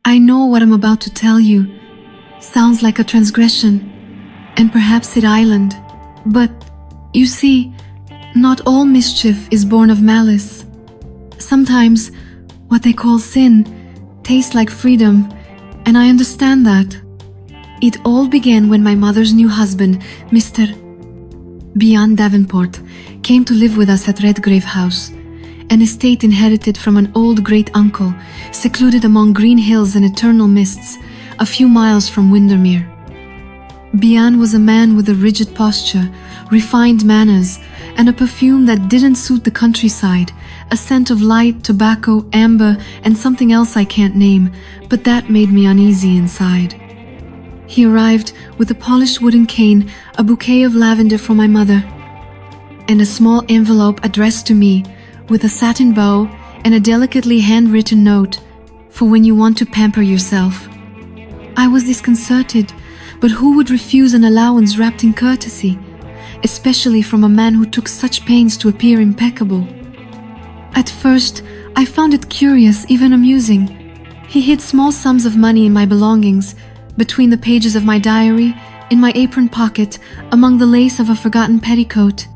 I know what I'm about to tell you sounds like a transgression, and perhaps it island. But, you see, not all mischief is born of malice. Sometimes, what they call sin tastes like freedom, and I understand that. It all began when my mother's new husband, Mr. Bian Davenport, came to live with us at Redgrave House, an estate inherited from an old great-uncle, secluded among green hills and eternal mists, a few miles from Windermere. Bian was a man with a rigid posture, refined manners, and a perfume that didn't suit the countryside, a scent of light, tobacco, amber, and something else I can't name, but that made me uneasy inside. He arrived with a polished wooden cane, a bouquet of lavender for my mother, and a small envelope addressed to me with a satin bow and a delicately handwritten note for when you want to pamper yourself. I was disconcerted, but who would refuse an allowance wrapped in courtesy, especially from a man who took such pains to appear impeccable? At first, I found it curious, even amusing. He hid small sums of money in my belongings, between the pages of my diary, in my apron pocket, among the lace of a forgotten petticoat.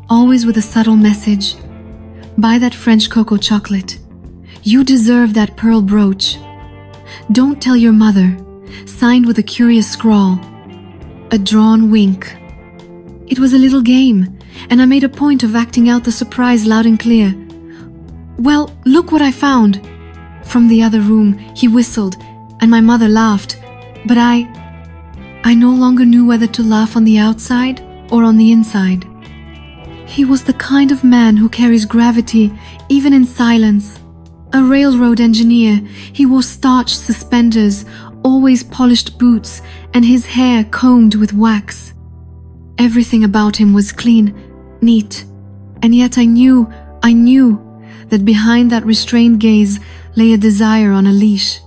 Always with a subtle message. Buy that French cocoa chocolate. You deserve that pearl brooch. Don't tell your mother. Signed with a curious scrawl. A drawn wink. It was a little game, and I made a point of acting out the surprise loud and clear. Well, look what I found. From the other room, he whistled, and my mother laughed, but I no longer knew whether to laugh on the outside or on the inside. He was the kind of man who carries gravity even in silence. A railroad engineer, he wore starched suspenders, always polished boots, and his hair combed with wax. Everything about him was clean, neat, and yet I knew that behind that restrained gaze lay a desire on a leash.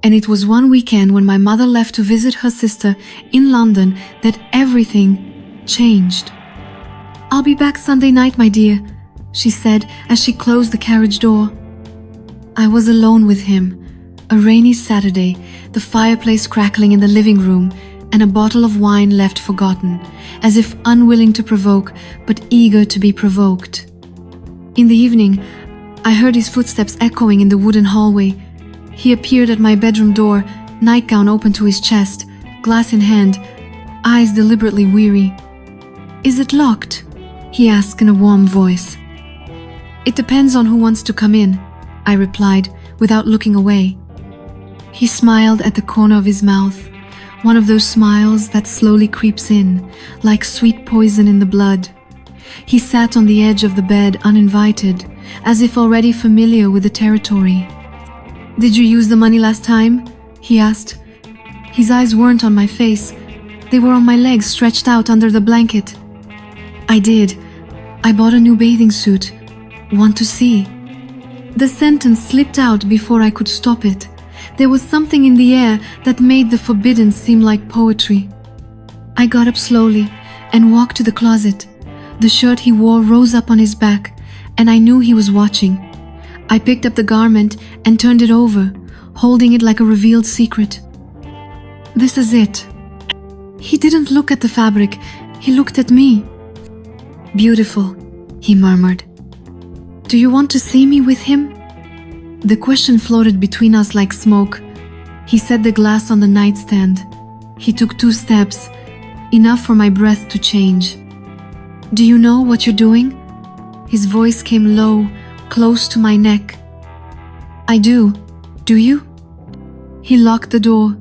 And it was one weekend when my mother left to visit her sister in London that everything changed. "I'll be back Sunday night, my dear," she said as she closed the carriage door. I was alone with him. A rainy Saturday, the fireplace crackling in the living room, and a bottle of wine left forgotten, as if unwilling to provoke, but eager to be provoked. In the evening, I heard his footsteps echoing in the wooden hallway. He appeared at my bedroom door, nightgown open to his chest, glass in hand, eyes deliberately weary. "Is it locked?" he asked in a warm voice. "It depends on who wants to come in," I replied, without looking away. He smiled at the corner of his mouth, one of those smiles that slowly creeps in, like sweet poison in the blood. He sat on the edge of the bed uninvited, as if already familiar with the territory. "Did you use the money last time?" he asked. His eyes weren't on my face. They were on my legs stretched out under the blanket. "I did. I bought a new bathing suit. Want to see?" The sentence slipped out before I could stop it. There was something in the air that made the forbidden seem like poetry. I got up slowly and walked to the closet. The shirt he wore rose up on his back, and I knew he was watching. I picked up the garment and turned it over, holding it like a revealed secret. "This is it." He didn't look at the fabric, he looked at me. "Beautiful," he murmured. "Do you want to see me with him?" The question floated between us like smoke. He set the glass on the nightstand. He took 2 steps, enough for my breath to change. "Do you know what you're doing?" His voice came low, close to my neck. "I do. Do you?" He locked the door.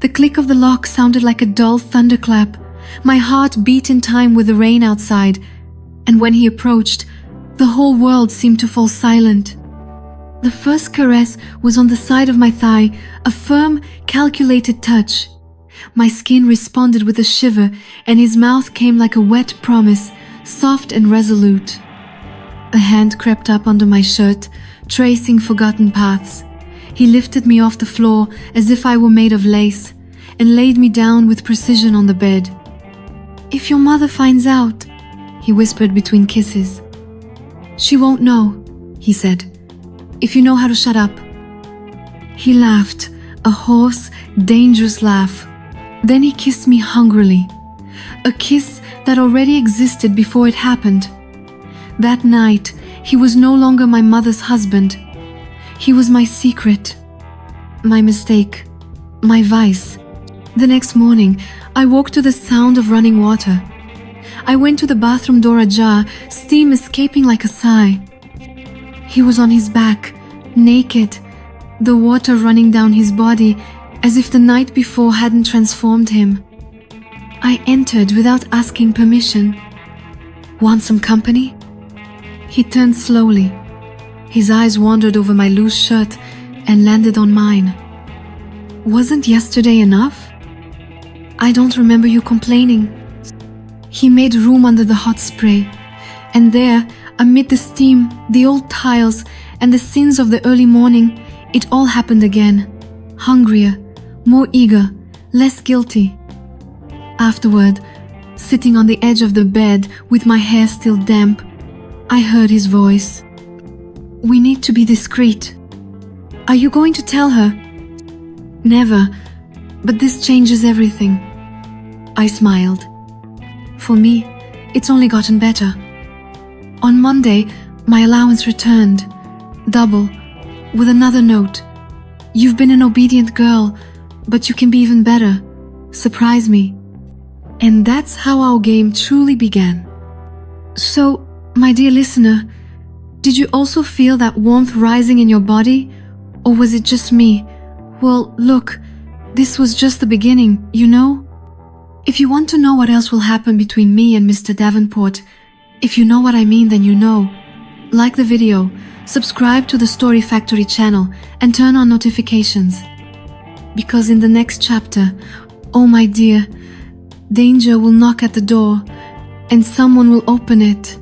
The click of the lock sounded like a dull thunderclap. My heart beat in time with the rain outside, and when he approached, the whole world seemed to fall silent. The first caress was on the side of my thigh, a firm, calculated touch. My skin responded with a shiver, and his mouth came like a wet promise, soft and resolute. A hand crept up under my shirt, tracing forgotten paths. He lifted me off the floor as if I were made of lace, and laid me down with precision on the bed. "If your mother finds out," he whispered between kisses. "She won't know," he said, "if you know how to shut up." He laughed, a hoarse, dangerous laugh. Then he kissed me hungrily, a kiss that already existed before it happened. That night, he was no longer my mother's husband. He was my secret, my mistake, my vice. The next morning, I woke to the sound of running water. I went to the bathroom door ajar, steam escaping like a sigh. He was on his back, naked, the water running down his body as if the night before hadn't transformed him. I entered without asking permission. "Want some company?" He turned slowly. His eyes wandered over my loose shirt and landed on mine. "Wasn't yesterday enough? I don't remember you complaining." He made room under the hot spray, and there, amid the steam, the old tiles, and the sins of the early morning, it all happened again. Hungrier, more eager, less guilty. Afterward, sitting on the edge of the bed with my hair still damp, I heard his voice. "We need to be discreet. Are you going to tell her?" "Never, but this changes everything." I smiled. For me, it's only gotten better. On Monday, my allowance returned, double, with another note. "You've been an obedient girl, but you can be even better. Surprise me." And that's how our game truly began. So, my dear listener, did you also feel that warmth rising in your body? Or was it just me? Well, look, this was just the beginning, you know? If you want to know what else will happen between me and Mr. Davenport, if you know what I mean, then you know. Like the video, subscribe to the Story Factory channel, and turn on notifications. Because in the next chapter, oh my dear, danger will knock at the door, and someone will open it.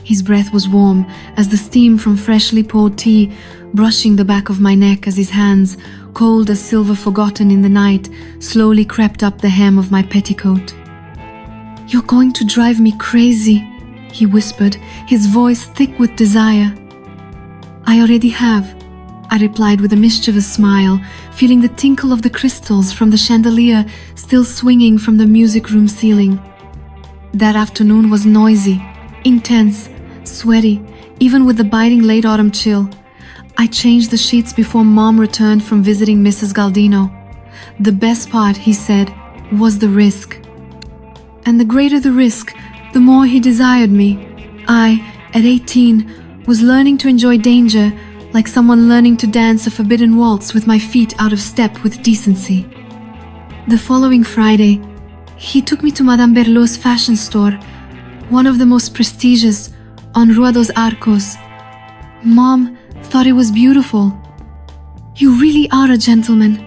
His breath was warm as the steam from freshly poured tea, brushing the back of my neck as his hands, cold as silver forgotten in the night, slowly crept up the hem of my petticoat. "You're going to drive me crazy," he whispered, his voice thick with desire. "I already have," I replied with a mischievous smile, feeling the tinkle of the crystals from the chandelier still swinging from the music room ceiling. That afternoon was noisy, intense, sweaty, even with the biting late autumn chill. I changed the sheets before Mom returned from visiting Mrs. Galdino. The best part, he said, was the risk. And the greater the risk, the more he desired me. I, at 18, was learning to enjoy danger like someone learning to dance a forbidden waltz with my feet out of step with decency. The following Friday, he took me to Madame Berlot's fashion store, one of the most prestigious, on Rua dos Arcos. Mom thought it was beautiful. "You really are a gentleman,"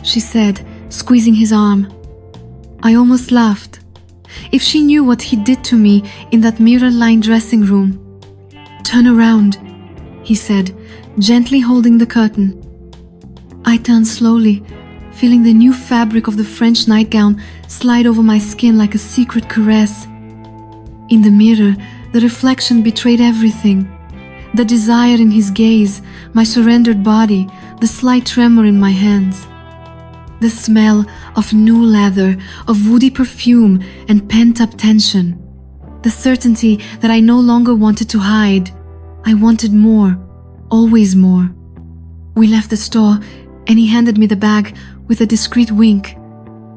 she said, squeezing his arm. I almost laughed. If she knew what he did to me in that mirror-lined dressing room. "Turn around," he said, gently holding the curtain. I turned slowly, feeling the new fabric of the French nightgown slide over my skin like a secret caress. In the mirror, the reflection betrayed everything. The desire in his gaze, my surrendered body, the slight tremor in my hands. The smell of new leather, of woody perfume and pent-up tension. The certainty that I no longer wanted to hide. I wanted more, always more. We left the store and he handed me the bag with a discreet wink.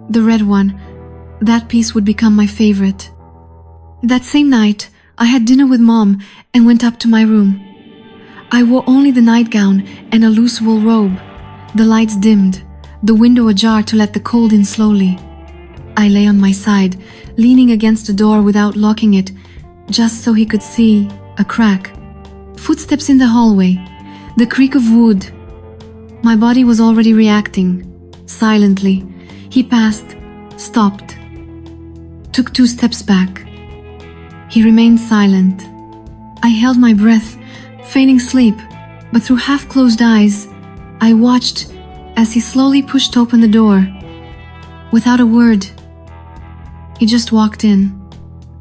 The red one. That piece would become my favorite. That same night, I had dinner with Mom and went up to my room. I wore only the nightgown and a loose wool robe. The lights dimmed, the window ajar to let the cold in slowly. I lay on my side, leaning against the door without locking it, just so he could see a crack. Footsteps in the hallway, the creak of wood. My body was already reacting. Silently, he passed, stopped, took 2 steps back. He remained silent. I held my breath, feigning sleep, but through half-closed eyes, I watched as he slowly pushed open the door. Without a word, he just walked in.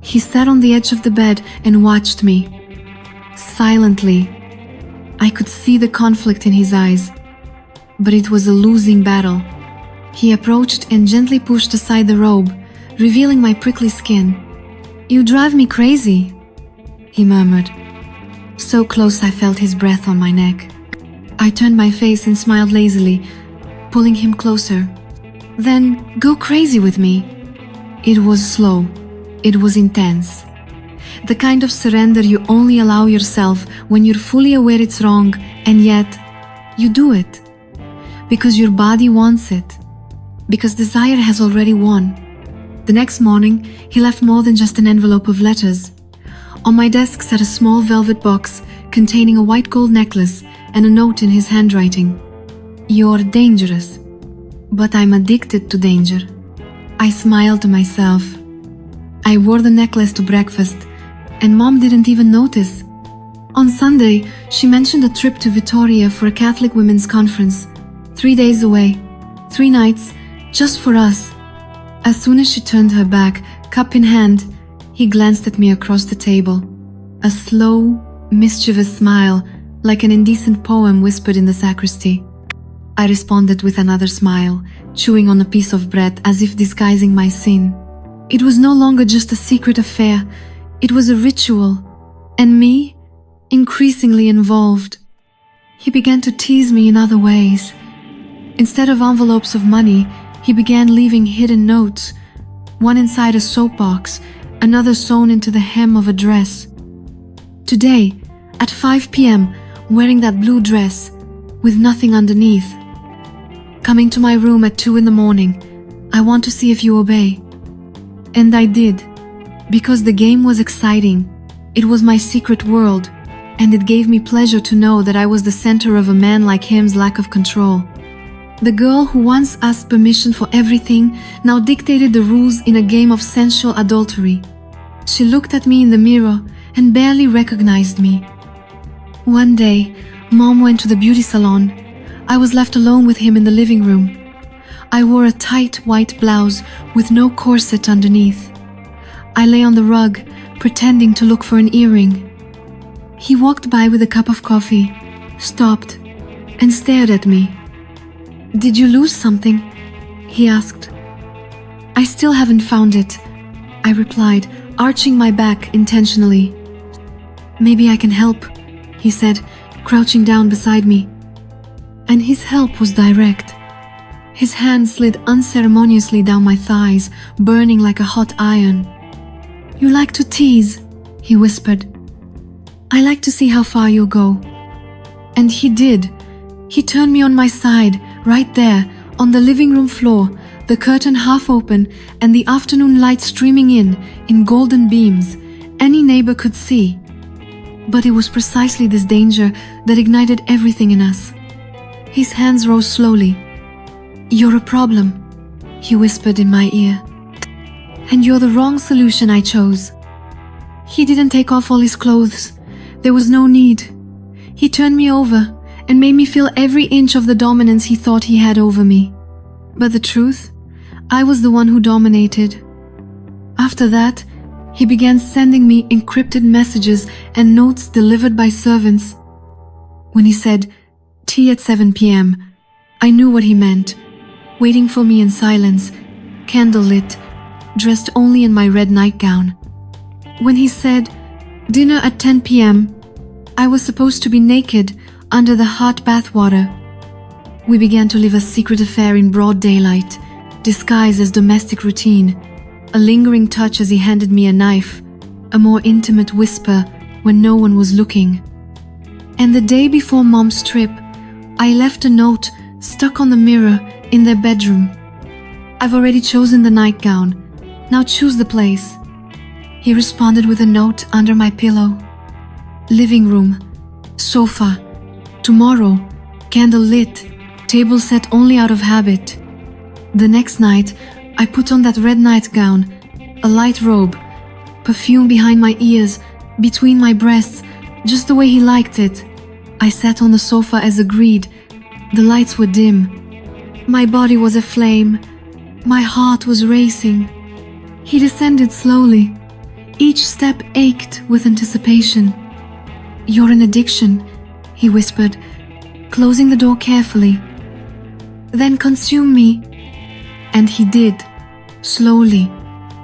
He sat on the edge of the bed and watched me. Silently, I could see the conflict in his eyes. but it was a losing battle. He approached and gently pushed aside the robe, revealing my prickly skin. "You drive me crazy," he murmured. So close I felt his breath on my neck. I turned my face and smiled lazily, pulling him closer. "Then go crazy with me." It was slow. It was intense. The kind of surrender you only allow yourself when you're fully aware it's wrong, and yet you do it. Because your body wants it. Because desire has already won. The next morning, he left more than just an envelope of letters. On my desk sat a small velvet box containing a white gold necklace and a note in his handwriting. "You're dangerous, but I'm addicted to danger." I smiled to myself. I wore the necklace to breakfast, and Mom didn't even notice. On Sunday, she mentioned a trip to Vitoria for a Catholic women's conference. 3 days away, 3 nights, just for us. As soon as she turned her back, cup in hand, he glanced at me across the table. A slow, mischievous smile, like an indecent poem whispered in the sacristy. I responded with another smile, chewing on a piece of bread as if disguising my sin. It was no longer just a secret affair, it was a ritual, and me, increasingly involved. He began to tease me in other ways. Instead of envelopes of money, he began leaving hidden notes, one inside a soapbox, another sewn into the hem of a dress. Today, at 5 p.m., wearing that blue dress, with nothing underneath. Coming to my room at 2 in the morning, I want to see if you obey. And I did, because the game was exciting. It was my secret world, and it gave me pleasure to know that I was the center of a man like him's lack of control. The girl who once asked permission for everything now dictated the rules in a game of sensual adultery. She looked at me in the mirror and barely recognized me. One day, Mom went to the beauty salon. I was left alone with him in the living room. I wore a tight white blouse with no corset underneath. I lay on the rug, pretending to look for an earring. He walked by with a cup of coffee, stopped, and stared at me. "Did you lose something?" he asked. "I still haven't found it," I replied, arching my back intentionally. "Maybe I can help," he said, crouching down beside me. And his help was direct. His hand slid unceremoniously down my thighs, burning like a hot iron. "You like to tease," he whispered. "I like to see how far you'll go." And he did. He turned me on my side, right there, on the living room floor, the curtain half open and the afternoon light streaming in golden beams. Any neighbor could see. But it was precisely this danger that ignited everything in us. His hands rose slowly. "You're a problem," he whispered in my ear. "And you're the wrong solution I chose." He didn't take off all his clothes. There was no need. He turned me over and made me feel every inch of the dominance he thought he had over me. But the truth, I was the one who dominated. After that, he began sending me encrypted messages and notes delivered by servants. When he said, "Tea at 7 p.m., I knew what he meant, waiting for me in silence, candle lit, dressed only in my red nightgown. When he said, "Dinner at 10 p.m., I was supposed to be naked under the hot bath water. We began to live a secret affair in broad daylight, disguised as domestic routine, a lingering touch as he handed me a knife, a more intimate whisper when no one was looking. And the day before Mom's trip, I left a note stuck on the mirror in their bedroom. "I've already chosen the nightgown. Now choose the place." He responded with a note under my pillow. "Living room, sofa, tomorrow, candle lit, table set only out of habit." The next night, I put on that red nightgown, a light robe, perfume behind my ears, between my breasts, just the way he liked it. I sat on the sofa as agreed. The lights were dim. My body was aflame. My heart was racing. He descended slowly. Each step ached with anticipation. "You're an addiction," he whispered, closing the door carefully. then consume me. And he did, slowly,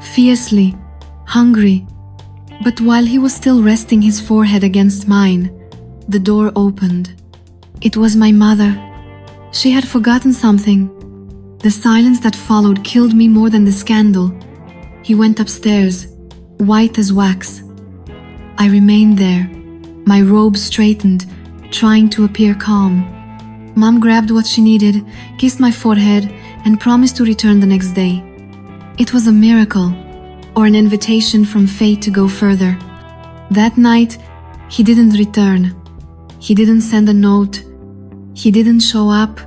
fiercely, hungry. But while he was still resting his forehead against mine, the door opened. It was my mother. She had forgotten something. The silence that followed killed me more than the scandal. He went upstairs, white as wax. I remained there, my robe straightened, trying to appear calm. Mom grabbed what she needed, kissed my forehead, and promised to return the next day. It was a miracle, or an invitation from fate to go further. That night, he didn't return. He didn't send a note. He didn't show up.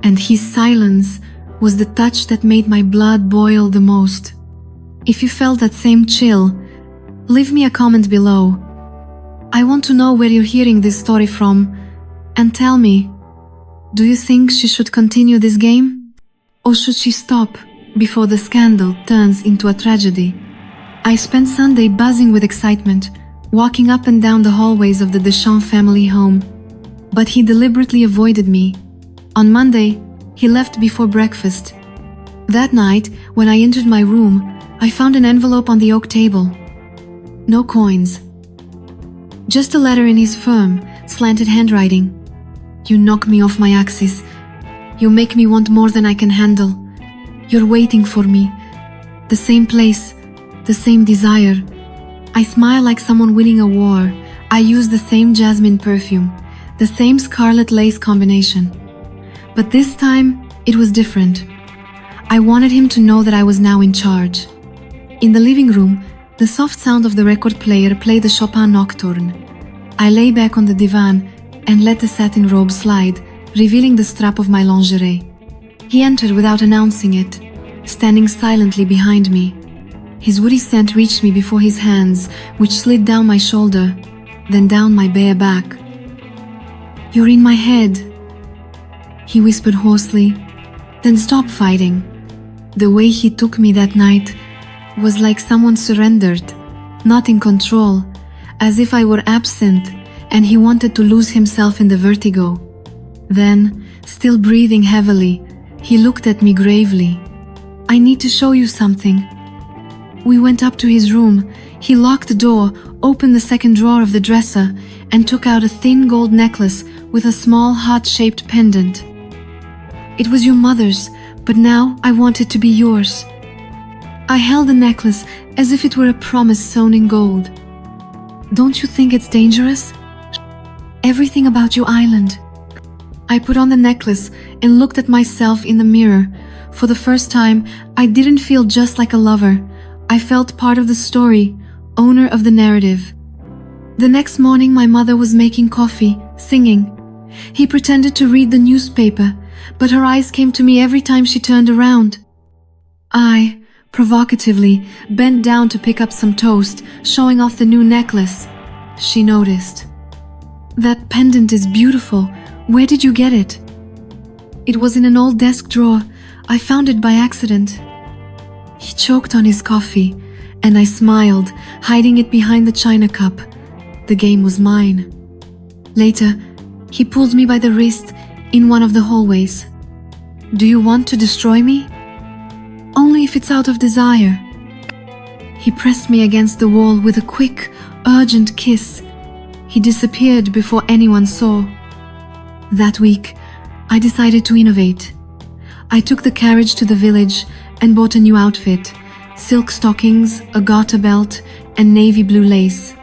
And his silence was the touch that made my blood boil the most. If you felt that same chill, leave me a comment below. I want to know where you're hearing this story from, and tell me, do you think she should continue this game? Or should she stop before the scandal turns into a tragedy? I spent Sunday buzzing with excitement, walking up and down the hallways of the Deschamps family home. But he deliberately avoided me. On Monday, he left before breakfast. That night, when I entered my room, I found an envelope on the oak table. No coins. Just a letter in his firm, slanted handwriting. You knock me off my axis. You make me want more than I can handle. You're waiting for me. The same place, the same desire. I smile like someone winning a war. I use the same jasmine perfume, the same scarlet lace combination. But this time, it was different. I wanted him to know that I was now in charge. In the living room, the soft sound of the record player played the Chopin Nocturne. I lay back on the divan and let the satin robe slide, revealing the strap of my lingerie. He entered without announcing it, standing silently behind me. His woody scent reached me before his hands, which slid down my shoulder, then down my bare back. You're in my head, he whispered hoarsely, then stopped fighting. The way he took me that night was like someone surrendered, not in control, as if I were absent and he wanted to lose himself in the vertigo. Then, still breathing heavily, he looked at me gravely. I need to show you something. We went up to his room. He locked the door, opened the second drawer of the dresser, and took out a thin gold necklace with a small heart-shaped pendant. It was your mother's, but now I want it to be yours. I held the necklace as if it were a promise sewn in gold. Don't you think it's dangerous? Everything about your island. I put on the necklace and looked at myself in the mirror. For the first time, I didn't feel just like a lover. I felt part of the story, owner of the narrative. The next morning, my mother was making coffee, singing. He pretended to read the newspaper, but her eyes came to me every time she turned around. I, provocatively, bent down to pick up some toast, showing off the new necklace. She noticed. That pendant is beautiful. Where did you get it? It was in an old desk drawer. I found it by accident. He choked on his coffee, and I smiled, hiding it behind the china cup. The game was mine. Later, he pulled me by the wrist in one of the hallways. Do you want to destroy me? Only if it's out of desire. He pressed me against the wall with a quick, urgent kiss. He disappeared before anyone saw. That week, I decided to innovate. I took the carriage to the village and bought a new outfit, silk stockings, a garter belt, and navy blue lace.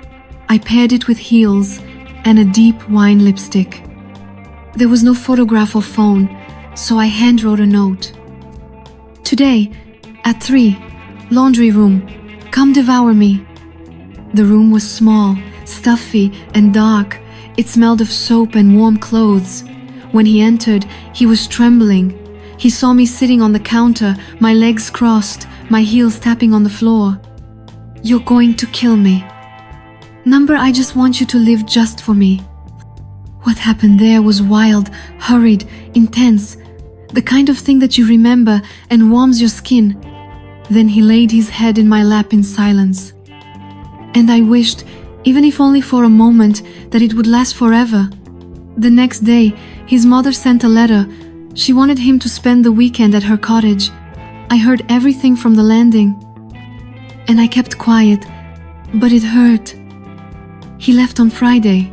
I paired it with heels and a deep wine lipstick. There was no photograph or phone, so I hand-wrote a note. Today, at 3, laundry room, come devour me. The room was small, stuffy, and dark. It smelled of soap and warm clothes. When he entered, he was trembling. He saw me sitting on the counter, my legs crossed, my heels tapping on the floor. You're going to kill me. Number, I just want you to live just for me. What happened there was wild, hurried, intense, the kind of thing that you remember and warms your skin. Then he laid his head in my lap in silence. And I wished, even if only for a moment, that it would last forever. The next day, his mother sent a letter. She wanted him to spend the weekend at her cottage. I heard everything from the landing, and I kept quiet, but it hurt. He left on Friday.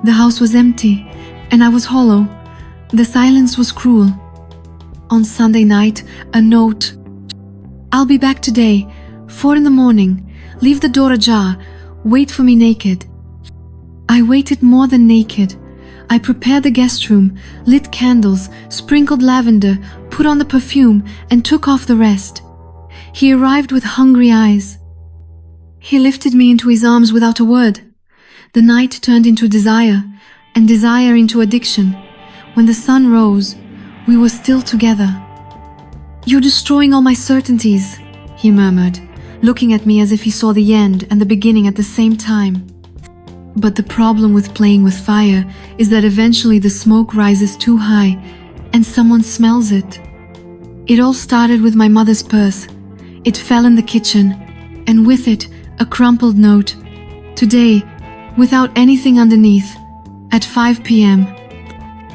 The house was empty, and I was hollow. The silence was cruel. On Sunday night, a note. "I'll be back today, 4 in the morning. Leave the door ajar. Wait for me naked." I waited more than naked. I prepared the guest room, lit candles, sprinkled lavender, put on the perfume, and took off the rest. He arrived with hungry eyes. He lifted me into his arms without a word. The night turned into desire, and desire into addiction. When the sun rose, we were still together. "You're destroying all my certainties," he murmured, looking at me as if he saw the end and the beginning at the same time. But the problem with playing with fire is that eventually the smoke rises too high and someone smells it. It all started with my mother's purse. It fell in the kitchen, and with it, a crumpled note. "Today, without anything underneath, at 5 p.m.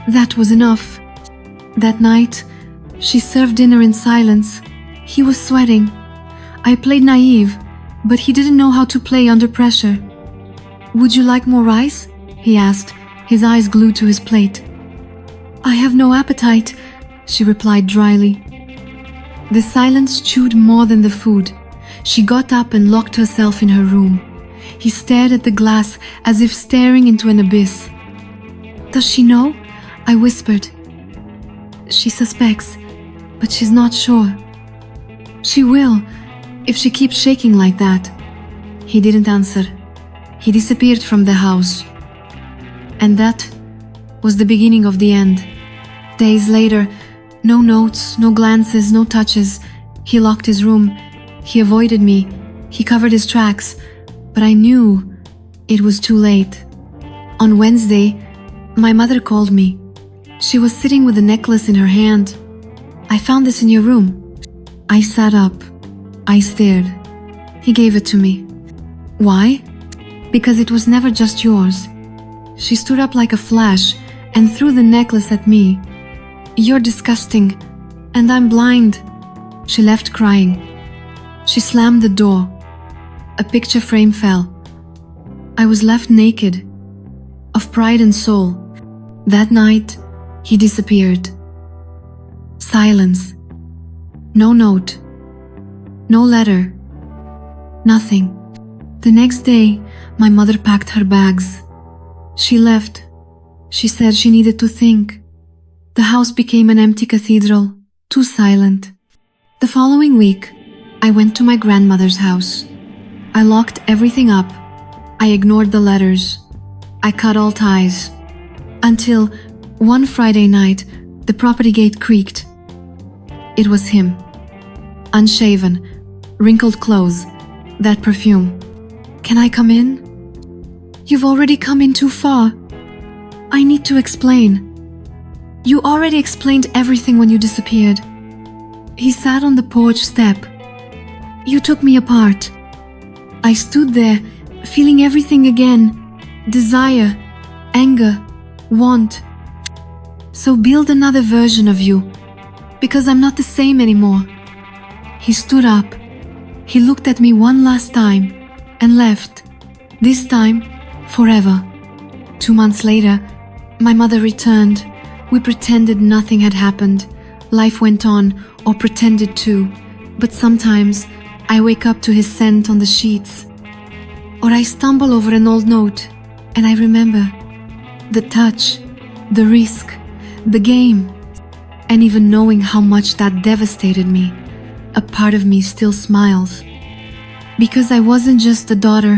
That was enough. That night, she served dinner in silence. He was sweating. I played naive, but he didn't know how to play under pressure. "Would you like more rice?" he asked, his eyes glued to his plate. "I have no appetite," she replied dryly. The silence chewed more than the food. She got up and locked herself in her room. He stared at the glass as if staring into an abyss. "Does she know?" I whispered. "She suspects, but she's not sure." "She will, if she keeps shaking like that." He didn't answer. He disappeared from the house. And that was the beginning of the end. Days later, no notes, no glances, no touches. He locked his room. He avoided me. He covered his tracks. But I knew it was too late. On Wednesday, my mother called me. She was sitting with a necklace in her hand. "I found this in your room." I sat up. I stared. He gave it to me. "Why?" "Because it was never just yours." She stood up like a flash and threw the necklace at me. "You're disgusting, and I'm blind." She left crying. She slammed the door. A picture frame fell. I was left naked, of pride and soul. That night, he disappeared. Silence. No note. No letter. Nothing. The next day, my mother packed her bags. She left. She said she needed to think. The house became an empty cathedral, too silent. The following week, I went to my grandmother's house. I locked everything up. I ignored the letters. I cut all ties. Until one Friday night, the property gate creaked. It was him. Unshaven, wrinkled clothes, that perfume. "Can I come in?" "You've already come in too far." "I need to explain." "You already explained everything when you disappeared." He sat on the porch step. "You took me apart." I stood there, feeling everything again. Desire, anger, want. "So build another version of you, because I'm not the same anymore." He stood up. He looked at me one last time and left. This time, forever. 2 months later, my mother returned. We pretended nothing had happened. Life went on, or pretended to. But sometimes, I wake up to his scent on the sheets. Or I stumble over an old note, and I remember. The touch, the risk, the game. And even knowing how much that devastated me, a part of me still smiles. Because I wasn't just a daughter,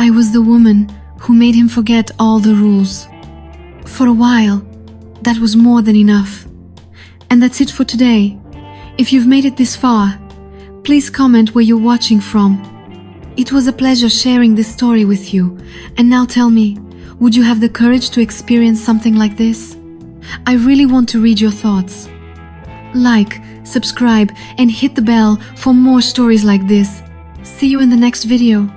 I was the woman who made him forget all the rules. For a while, that was more than enough. And that's it for today. If you've made it this far, please comment where you're watching from. It was a pleasure sharing this story with you. And now tell me, would you have the courage to experience something like this? I really want to read your thoughts. Like, subscribe, and hit the bell for more stories like this. See you in the next video.